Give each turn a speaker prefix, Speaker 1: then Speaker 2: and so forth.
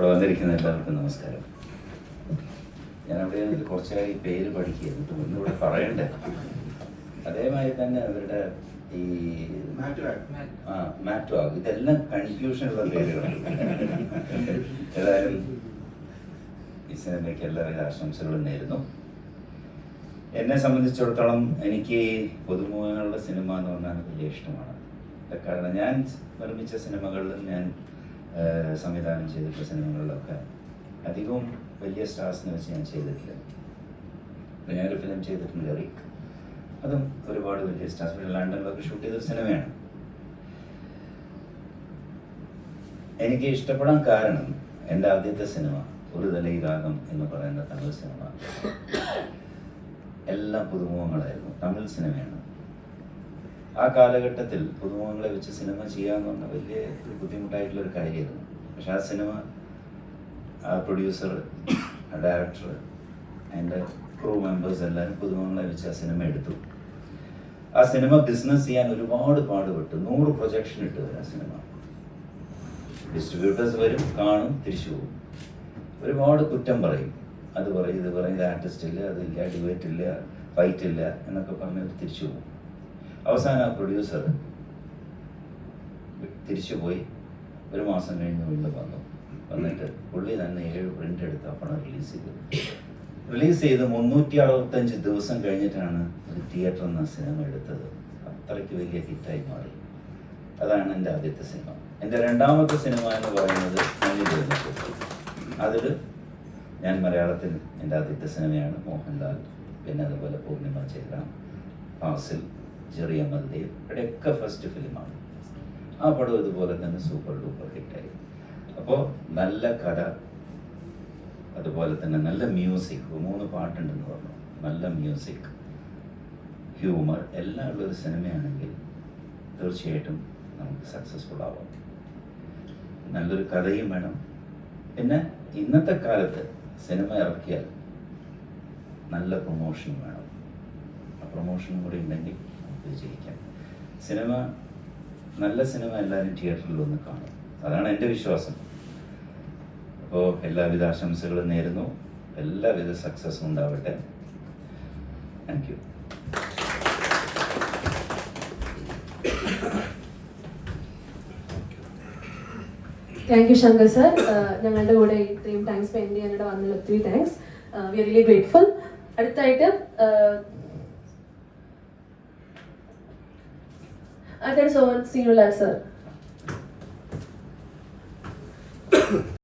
Speaker 1: ഇവിടെ വന്നിരിക്കുന്ന എല്ലാവർക്കും നമസ്കാരം. ഞാനവിടെ കുറച്ചായി പേര് പഠിക്കുക ഒന്നിവിടെ പറയണ്ടേ. അതേമാതിരി തന്നെ അവരുടെ ഈ മാറ്റുവാഗ് ഇതെല്ലാം കൺഫ്യൂഷനുള്ള പേരുകളാണ്. ഏതായാലും ഈ സിനിമയ്ക്ക് എല്ലാവിധ ആശംസകളും നേരുന്നു. എന്നെ സംബന്ധിച്ചിടത്തോളം എനിക്ക് പുതുമുഖങ്ങളുടെ സിനിമ എന്ന് പറഞ്ഞാൽ വലിയ ഇഷ്ടമാണ്. കാരണം ഞാൻ നിർമ്മിച്ച സിനിമകളിലും ഞാൻ സംവിധാനം ചെയ്തിട്ടുള്ള സിനിമകളിലൊക്കെ അധികവും വലിയ സ്റ്റാർസിനെ വെച്ച് ഞാൻ ചെയ്തിട്ടില്ല. ഇപ്പം ഞാനൊരു ഫിലിം ചെയ്തിട്ടുണ്ട് എറിക്, അതും ഒരുപാട് വലിയ സ്റ്റാർസ്, പിന്നെ ലണ്ടനിലൊക്കെ ഷൂട്ട് ചെയ്തൊരു സിനിമയാണ്. എനിക്ക് ഇഷ്ടപ്പെടാൻ കാരണം എൻ്റെ ആദ്യത്തെ സിനിമ ഒരു തലൈ രാഗം എന്ന് പറയുന്ന തമിഴ് സിനിമ എല്ലാം പുതുമുഖങ്ങളായിരുന്നു. തമിഴ് സിനിമയാണ്. ആ കാലഘട്ടത്തിൽ പുതുമുഖങ്ങളെ വെച്ച് സിനിമ ചെയ്യാന്ന് പറഞ്ഞാൽ വലിയ ഒരു ബുദ്ധിമുട്ടായിട്ടുള്ളൊരു കാര്യമായിരുന്നു. പക്ഷെ ആ സിനിമ, ആ പ്രൊഡ്യൂസർ, ആ ഡയറക്ടർ, അതിൻ്റെ ക്രൂ മെമ്പേഴ്സ് എല്ലാവരും പുതുമുഖങ്ങളെ വെച്ച് ആ സിനിമ എടുത്തു. ആ സിനിമ ബിസിനസ് ചെയ്യാൻ ഒരുപാട് പാടുപെട്ടു. 100 പ്രൊജക്ഷൻ ഇട്ട് വരും ആ സിനിമ. ഡിസ്ട്രിബ്യൂട്ടേഴ്സ് വരും, കാണും, തിരിച്ചു പോകും. ഒരുപാട് കുറ്റം പറയും. അത് പറയും, ഇത് പറയും, ഇത് ആർട്ടിസ്റ്റ് ഇല്ല, അതില്ല, ഡിബേറ്റ് ഇല്ല, ഫൈറ്റ് ഇല്ല എന്നൊക്കെ പറഞ്ഞിട്ട് തിരിച്ചു പോകും. അവസാനം ആ പ്രൊഡ്യൂസർ തിരിച്ചു പോയി. ഒരു മാസം കഴിഞ്ഞ് വീണ്ടും വന്നിട്ട് പുള്ളി തന്നെ 7 പ്രിന്റ് എടുത്ത് ആ പണം റിലീസ് ചെയ്ത് 365 ദിവസം കഴിഞ്ഞിട്ടാണ് ഒരു തിയേറ്ററിൽ നിന്ന് സിനിമ എടുത്തത്. അത്രയ്ക്ക് വലിയ ഹിറ്റായി മാറി. അതാണ് എൻ്റെ ആദ്യത്തെ സിനിമ. എൻ്റെ രണ്ടാമത്തെ സിനിമ എന്ന് പറയുന്നത് അതിൽ ഞാൻ മലയാളത്തിൽ എൻ്റെ ആദ്യത്തെ സിനിമയാണ് മോഹൻലാൽ, പിന്നെ അതുപോലെ പൂർണിമ ചേര, ഫാസിൽ, ജെറി അമൽദേവ്, ഇവിടെയൊക്കെ ഫസ്റ്റ് ഫിലിമാണ്. ആ പടം ഇതുപോലെ തന്നെ സൂപ്പർ ഡൂപ്പർ ഹിറ്റായി. അപ്പോൾ നല്ല കഥ, അതുപോലെ തന്നെ നല്ല മ്യൂസിക്, 3 പാട്ടുണ്ടെന്ന് പറഞ്ഞു, നല്ല മ്യൂസിക്, ഹ്യൂമർ എല്ലാം ഉള്ളൊരു സിനിമയാണെങ്കിൽ തീർച്ചയായിട്ടും നമുക്ക് സക്സസ്ഫുൾ ആവാം. നല്ലൊരു കഥയും വേണം. പിന്നെ ഇന്നത്തെ കാലത്ത് സിനിമ ഇറക്കിയാൽ നല്ല പ്രൊമോഷനും വേണം. ആ പ്രൊമോഷനും കൂടി ഉണ്ടെങ്കിൽ നമുക്ക് വിജയിക്കാം. സിനിമ, നല്ല സിനിമ എല്ലാവരും തിയേറ്ററിൽ ഒന്ന് കാണും. അതാണ് എൻ്റെ വിശ്വാസം. അപ്പോൾ എല്ലാവിധ ആശംസകളും നേരുന്നു. എല്ലാവിധ സക്സസ്സും ഉണ്ടാവട്ടെ. Thank you.
Speaker 2: Thank you Shankar sir. ഞങ്ങളുടെ കൂടെ ഇത്രയും ടൈം സ്പെൻഡ് ചെയ്യാനായിട്ട് വന്നതിൽ ഒത്തിരി thanks. We are really grateful. അടുത്തായിട്ട് സോൺ സീനുലാൽ സർ.